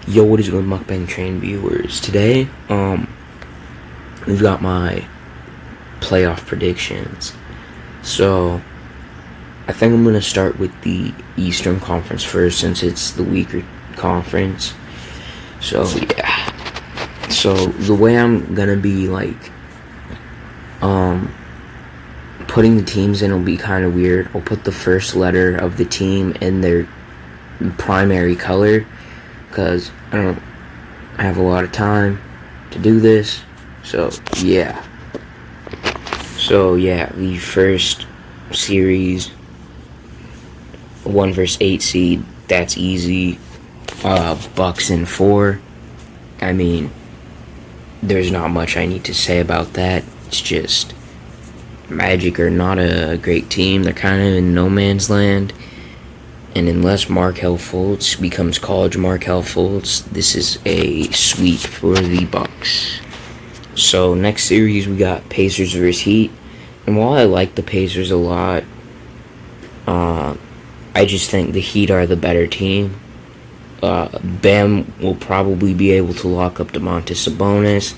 Yo, what is good, Mukbang Train viewers? Today, we've got my playoff predictions. So, I think I'm gonna start with the Eastern Conference first, since it's the weaker conference. So yeah. So the way I'm gonna be putting the teams in will be kind of weird. I'll put the first letter of the team in their primary color, because I don't have a lot of time to do this. So yeah. The first series, 1 versus 8 seed, that's easy. Bucks in 4. I mean, there's not much I need to say about that. It's just Magic are not a great team. They're kind of in no man's land. And unless Markelle Fultz becomes college Markelle Fultz, this is a sweep for the Bucks. So next series we got Pacers versus Heat. And while I like the Pacers a lot, I just think the Heat are the better team. Bam will probably be able to lock up Domantas Sabonis.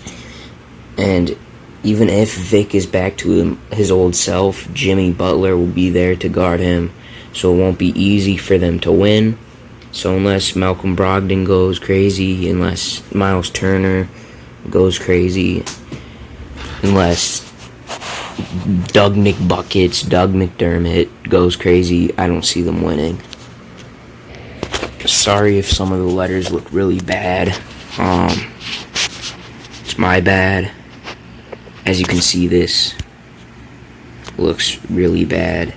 And even if Vic is back to his old self, Jimmy Butler will be there to guard him. So it won't be easy for them to win. So unless Malcolm Brogdon goes crazy, unless Miles Turner goes crazy, unless Doug McDermott goes crazy, I don't see them winning. Sorry if some of the letters look really bad. It's my bad. As you can see, this looks really bad.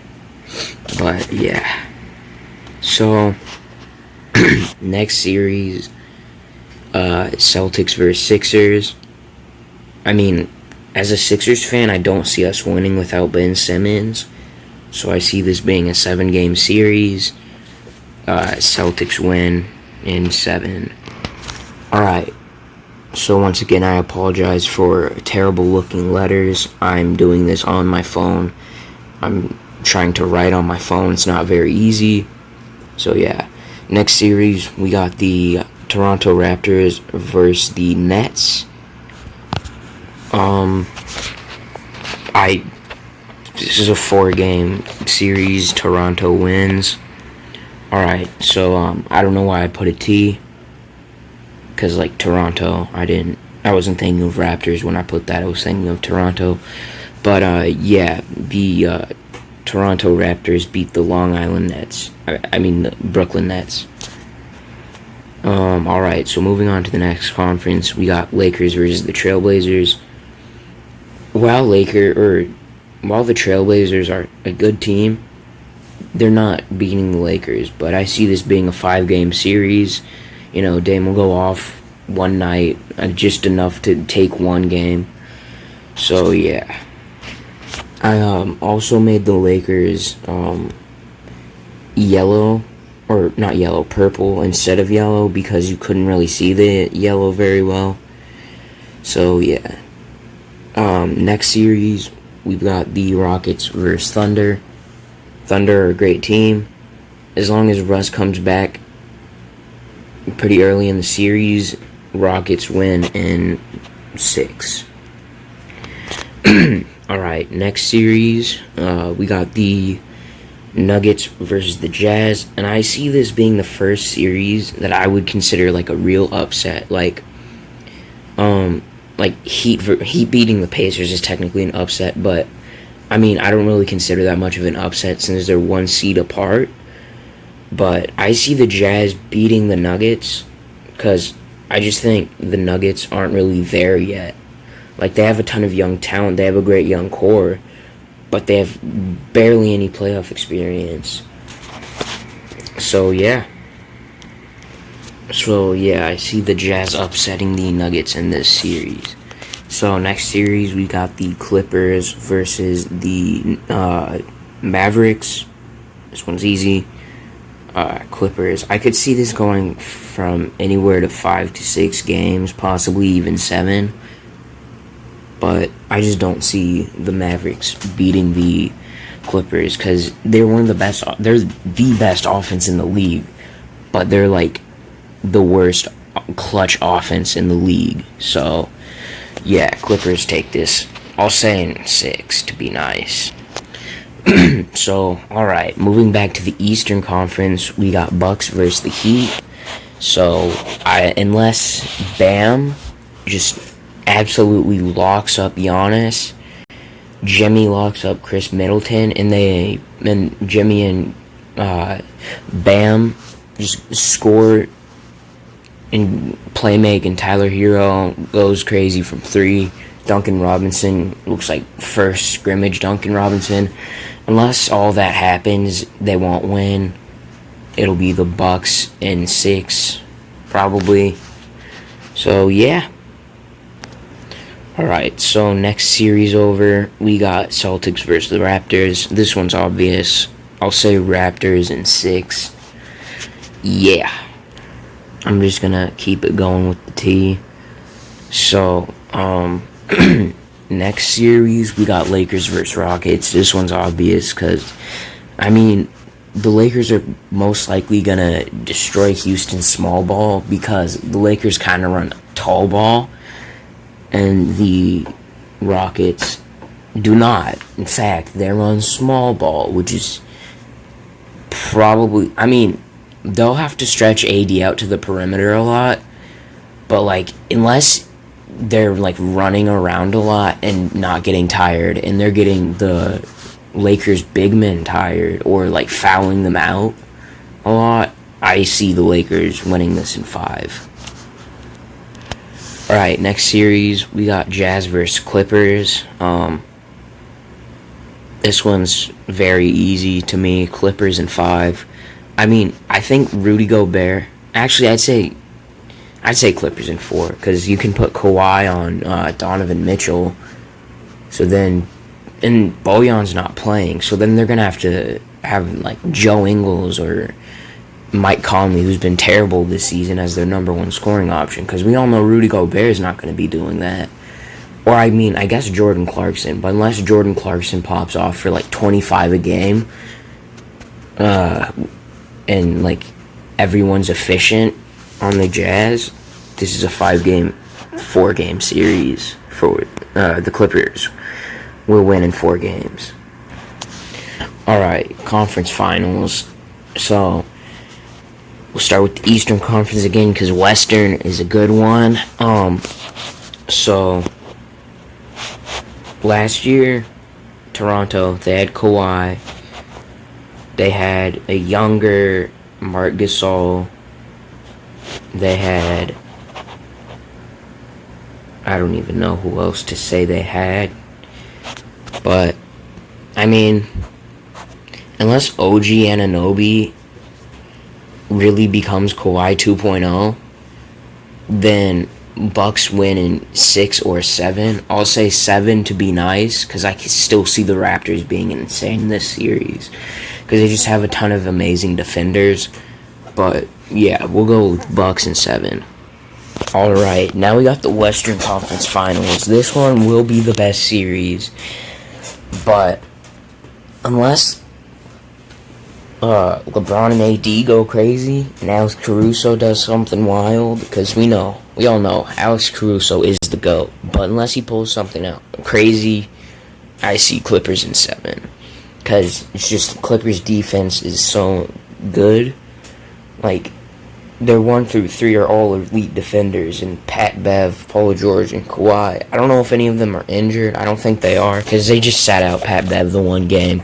But yeah. So next series, Celtics versus Sixers. I mean, as a Sixers fan, I don't see us winning without Ben Simmons. So I see this being a 7-game series. Celtics win in 7. Alright. So once again, I apologize for terrible looking letters. I'm doing this on my phone. I'm trying to write on my phone. It's not very easy. So yeah. Next series, we got the Toronto Raptors versus the Nets. This is a 4-game series. Toronto wins. Alright, so I don't know why I put a T, because Toronto, I wasn't thinking of Raptors when I put that. I was thinking of Toronto. But yeah, the Toronto Raptors beat the Long Island Nets. The Brooklyn Nets. Alright, so moving on to the next conference, we got Lakers versus the Trailblazers. While the Trailblazers are a good team, they're not beating the Lakers. But I see this being a 5-game series. Dame will go off one night, just enough to take one game. So yeah. I also made the Lakers purple instead of yellow, because you couldn't really see the yellow very well. So yeah. Next series, we've got the Rockets versus Thunder. Thunder are a great team. As long as Russ comes back pretty early in the series, Rockets win in 6. Alright, next series, we got the Nuggets versus the Jazz, and I see this being the first series that I would consider a real upset. Heat beating the Pacers is technically an upset, but I don't really consider that much of an upset since they're 1 seed apart. But I see the Jazz beating the Nuggets, because I just think the Nuggets aren't really there yet. They have a ton of young talent, they have a great young core, but they have barely any playoff experience. So yeah, I see the Jazz upsetting the Nuggets in this series. So next series, we got the Clippers versus the Mavericks. This one's easy. Clippers. I could see this going from anywhere to 5 to 6 games, possibly even 7. But I just don't see the Mavericks beating the Clippers, because they're the best offense in the league, but they're the worst clutch offense in the league. So, yeah, Clippers take this. I'll say in 6 to be nice. So, alright, moving back to the Eastern Conference, we got Bucks versus the Heat. So, unless Bam just absolutely locks up Giannis, Jimmy locks up Chris Middleton, and Jimmy and Bam just score and playmake, and Tyler Hero goes crazy from 3. Duncan Robinson looks like first scrimmage Duncan Robinson. Unless all that happens, they won't win. It'll be the Bucks in 6, probably. So, yeah. Alright, so next series over, we got Celtics versus the Raptors. This one's obvious. I'll say Raptors in 6. Yeah. I'm just gonna keep it going with the T. So, next series, we got Lakers versus Rockets. This one's obvious because, I mean, the Lakers are most likely going to destroy Houston's small ball because the Lakers kind of run tall ball, and the Rockets do not. In fact, they run small ball, which is probably, I mean, they'll have to stretch AD out to the perimeter a lot, but, like, unless they're like running around a lot and not getting tired, and they're getting the Lakers big men tired or like fouling them out a lot, I see the Lakers winning this in 5. Alright, next series, we got Jazz versus Clippers. This one's very easy to me. Clippers in 5. I mean, I think Rudy Gobert, actually I'd say Clippers in 4, because you can put Kawhi on Donovan Mitchell. So then, and Bojan's not playing, so then they're going to have like Joe Ingles or Mike Conley, who's been terrible this season, as their number 1 scoring option, because we all know Rudy Gobert is not going to be doing that. Or, I mean, I guess Jordan Clarkson, but unless Jordan Clarkson pops off for like 25 a game, and like everyone's efficient on the Jazz, this is a 4-game series for the Clippers. Will win in 4 games. Alright, conference finals. So, we'll start with the Eastern Conference again, because Western is a good one. So, last year, Toronto, they had Kawhi. They had a younger Marc Gasol. They had, I don't even know who else to say they had. But, I mean, unless OG Anunoby really becomes Kawhi 2.0, then Bucks win in 6 or 7. I'll say 7 to be nice, because I can still see the Raptors being insane this series, because they just have a ton of amazing defenders. But yeah, we'll go with Bucks in 7. Alright, now we got the Western Conference Finals. This one will be the best series, but unless LeBron and AD go crazy and Alex Caruso does something wild, because we all know Alex Caruso is the GOAT, but unless he pulls something out crazy, I see Clippers in 7, because it's just Clippers defense is so good. Like, their 1 through 3 are all elite defenders, and Pat Bev, Paul George, and Kawhi. I don't know if any of them are injured. I don't think they are, because they just sat out Pat Bev the one game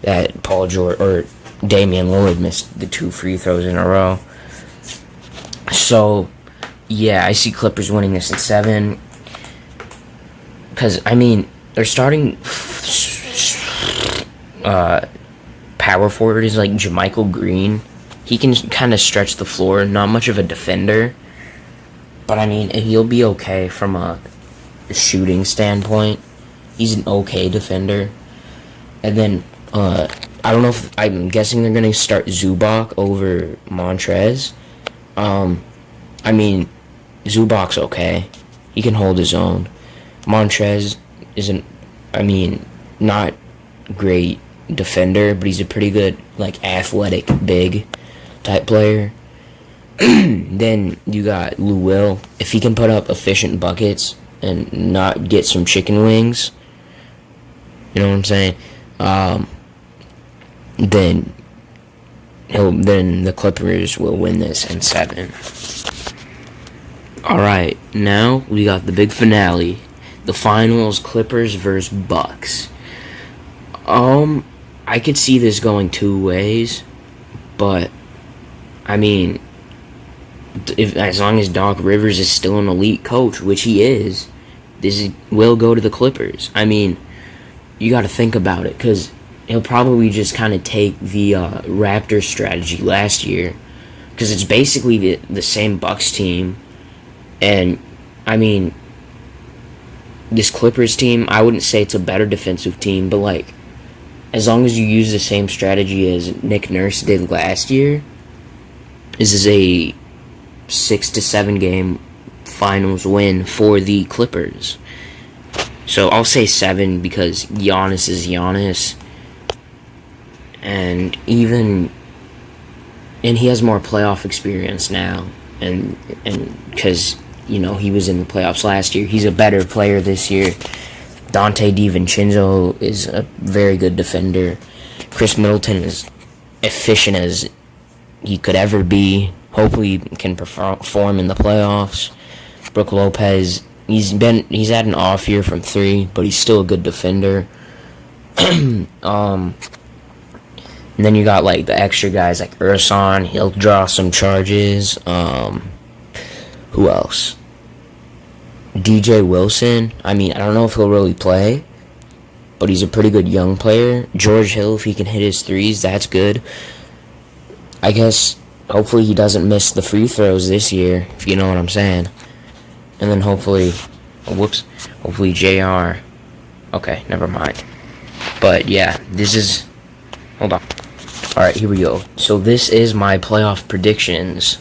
that Paul George or Damian Lillard missed the 2 free throws in a row. So, yeah, I see Clippers winning this in 7. Because, I mean, they're starting power forward is like JaMychal Green. He can kind of stretch the floor, not much of a defender, but I mean, he'll be okay from a shooting standpoint. He's an okay defender. And then, I don't know if, I'm guessing they're going to start Zubac over Montrez. I mean, Zubac's okay. He can hold his own. Montrez isn't, I mean, not great defender, but he's a pretty good, like, athletic, big type player. Then you got Lou Will. If he can put up efficient buckets and not get some chicken wings, you know what I'm saying? Then the Clippers will win this in 7. Alright, now we got the big finale. The finals, Clippers versus Bucks. I could see this going 2 ways, but I mean, as long as Doc Rivers is still an elite coach, which he is, this will go to the Clippers. I mean, you got to think about it, because he'll probably just kind of take the Raptors strategy last year, because it's basically the same Bucks team. And I mean, this Clippers team, I wouldn't say it's a better defensive team, but like, as long as you use the same strategy as Nick Nurse did last year, this is a 6 to 7 game finals win for the Clippers. So I'll say 7 because Giannis is Giannis, and he has more playoff experience now, and because he was in the playoffs last year, he's a better player this year. Dante DiVincenzo is a very good defender. Chris Middleton is efficient as he could ever be. Hopefully he can perform in the playoffs. Brook Lopez, he's had an off year from 3, but he's still a good defender. And then you got like the extra guys like Ersan, he'll draw some charges. Who else? DJ Wilson, I mean, I don't know if he'll really play, but he's a pretty good young player. George Hill, if he can hit his threes, that's good. I guess, hopefully he doesn't miss the free throws this year, if you know what I'm saying. And then hopefully JR. Okay, never mind. But yeah, hold on. Alright, here we go. So this is my playoff predictions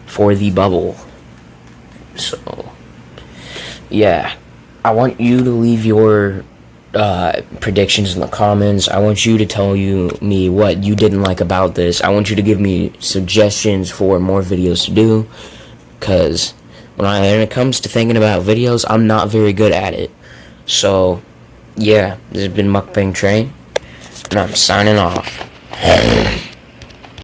for the bubble. So, yeah, I want you to leave your predictions in the comments. I want you to tell me what you didn't like about this. I want you to give me suggestions for more videos to do, because when it comes to thinking about videos, I'm not very good at it. So, yeah, this has been Mukbang Train, and I'm signing off.